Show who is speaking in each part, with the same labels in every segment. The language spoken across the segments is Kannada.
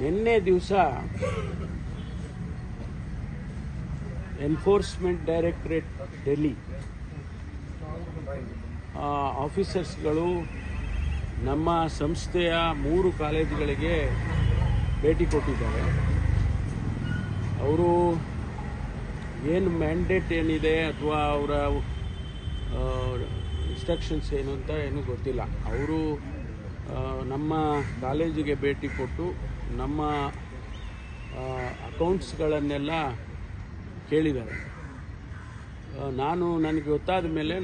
Speaker 1: ನಿನ್ನೆ ದಿವಸ ಎನ್ಫೋರ್ಸ್ಮೆಂಟ್ ಡೈರೆಕ್ಟರೇಟ್ ಡೆಲ್ಲಿ ಆಫೀಸರ್ಸ್ಗಳು ನಮ್ಮ ಸಂಸ್ಥೆಯ 3 ಕಾಲೇಜುಗಳಿಗೆ ಭೇಟಿ ಕೊಟ್ಟಿದ್ದಾರೆ. ಅವರು ಏನು ಮ್ಯಾಂಡೇಟ್ ಏನಿದೆ ಅಥವಾ ಅವರ ಇನ್ಸ್ಟ್ರಕ್ಷನ್ಸ್ ಏನು ಅಂತ ಏನೂ ಗೊತ್ತಿಲ್ಲ. ಅವರು ನಮ್ಮ ಕಾಲೇಜಿಗೆ ಭೇಟಿ ಕೊಟ್ಟು ನಮ್ಮ ಅಕೌಂಟ್ಸ್ಗಳನ್ನೆಲ್ಲ ಕೇಳಿದ್ದಾರೆ. ನನಗೆ ಗೊತ್ತಾದ ಮೇಲೆ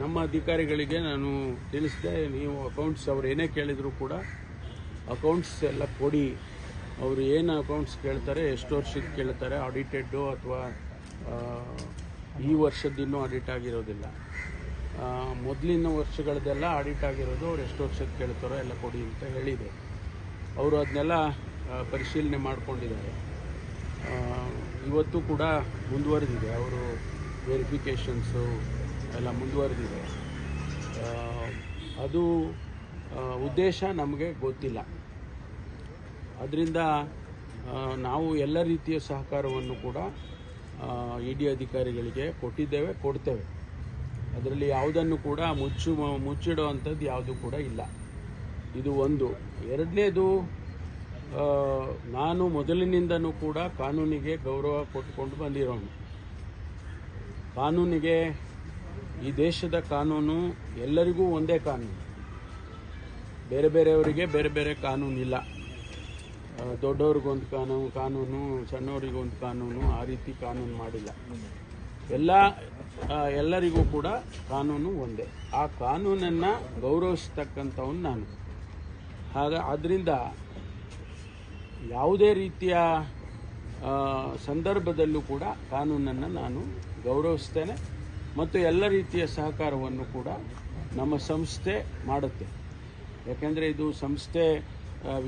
Speaker 1: ನಮ್ಮ ಅಧಿಕಾರಿಗಳಿಗೆ ನಾನು ತಿಳಿಸಿದೆ, ನೀವು ಅಕೌಂಟ್ಸ್ ಅವ್ರು ಏನೇ ಕೇಳಿದರೂ ಕೂಡ ಅಕೌಂಟ್ಸ್ ಎಲ್ಲ ಕೊಡಿ. ಅವರು ಏನು ಅಕೌಂಟ್ಸ್ ಕೇಳ್ತಾರೆ, ಎಷ್ಟು ವರ್ಷಕ್ಕೆ ಕೇಳ್ತಾರೆ, ಆಡಿಟೆಡ್ಡು ಅಥವಾ ಈ ವರ್ಷದ್ದಿನ್ನೂ ಆಡಿಟ್ ಆಗಿರೋದಿಲ್ಲ, ಮೊದಲಿನ ವರ್ಷಗಳದ್ದೆಲ್ಲ ಆಡಿಟ್ ಆಗಿರೋದು, ಅವ್ರು ಎಷ್ಟು ವರ್ಷಕ್ಕೆ ಕೇಳ್ತಾರೋ ಎಲ್ಲ ಕೊಡಿ ಅಂತ ಹೇಳಿದೆ. ಅವರು ಅದನ್ನೆಲ್ಲ ಪರಿಶೀಲನೆ ಮಾಡಿಕೊಂಡಿದ್ದಾರೆ. ಇವತ್ತು ಕೂಡ ಮುಂದುವರೆದಿದೆ, ಅವರು ವೆರಿಫಿಕೇಷನ್ಸು ಎಲ್ಲ ಮುಂದುವರೆದಿದೆ. ಅದು ಉದ್ದೇಶ ನಮಗೆ ಗೊತ್ತಿಲ್ಲ. ಅದರಿಂದ ನಾವು ಎಲ್ಲ ರೀತಿಯ ಸಹಕಾರವನ್ನು ಕೂಡ ಇಡಿ ಅಧಿಕಾರಿಗಳಿಗೆ ಕೊಡ್ತೇವೆ. ಅದರಲ್ಲಿ ಯಾವುದನ್ನು ಕೂಡ ಮುಚ್ಚಿಡುವಂಥದ್ದು ಯಾವುದೂ ಕೂಡ ಇಲ್ಲ. ಇದು ಒಂದು. ಎರಡನೇದು, ನಾನು ಮೊದಲಿನಿಂದನೂ ಕೂಡ ಕಾನೂನಿಗೆ ಗೌರವ ಕೊಟ್ಟುಕೊಂಡು ಬಂದಿರೋನು. ಕಾನೂನಿಗೆ, ಈ ದೇಶದ ಕಾನೂನು ಎಲ್ಲರಿಗೂ ಒಂದೇ ಕಾನೂನು, ಬೇರೆ ಬೇರೆಯವರಿಗೆ ಬೇರೆ ಬೇರೆ ಕಾನೂನಿಲ್ಲ. ದೊಡ್ಡವ್ರಿಗೊಂದು ಕಾನೂನು, ಸಣ್ಣವರಿಗೊಂದು ಕಾನೂನು, ಆ ರೀತಿ ಕಾನೂನು ಮಾಡಿಲ್ಲ. ಎಲ್ಲರಿಗೂ ಕೂಡ ಕಾನೂನು ಒಂದೇ. ಆ ಕಾನೂನನ್ನು ಗೌರವಿಸ್ತಕ್ಕಂಥವನು ನಾನು. ಆದ್ದರಿಂದ ಯಾವುದೇ ರೀತಿಯ ಸಂದರ್ಭದಲ್ಲೂ ಕೂಡ ಕಾನೂನನ್ನು ನಾನು ಗೌರವಿಸ್ತೇನೆ ಮತ್ತು ಎಲ್ಲ ರೀತಿಯ ಸಹಕಾರವನ್ನು ಕೂಡ ನಮ್ಮ ಸಂಸ್ಥೆ ಮಾಡುತ್ತೆ. ಯಾಕೆಂದರೆ ಇದು ಸಂಸ್ಥೆ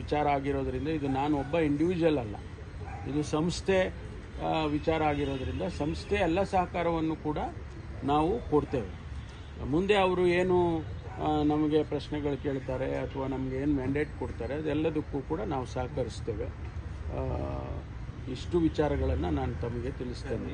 Speaker 1: ವಿಚಾರ ಆಗಿರೋದ್ರಿಂದ, ಇದು ನಾನು ಒಬ್ಬ ಇಂಡಿವಿಜುವಲ್ ಅಲ್ಲ, ಇದು ಸಂಸ್ಥೆ ವಿಚಾರ ಆಗಿರೋದ್ರಿಂದ ಸಂಸ್ಥೆ ಎಲ್ಲ ಸಹಕಾರವನ್ನು ಕೂಡ ನಾವು ಕೊಡ್ತೇವೆ. ಮುಂದೆ ಅವರು ಏನು ನಮಗೆ ಪ್ರಶ್ನೆಗಳು ಕೇಳ್ತಾರೆ ಅಥವಾ ನಮಗೆ ಏನು ಮ್ಯಾಂಡೇಟ್ ಕೊಡ್ತಾರೆ ಅದೆಲ್ಲದಕ್ಕೂ ಕೂಡ ನಾವು ಸಹಕರಿಸ್ತೇವೆ. ಇಷ್ಟು ವಿಚಾರಗಳನ್ನು ನಾನು ತಮಗೆ ತಿಳಿಸ್ತೇನೆ.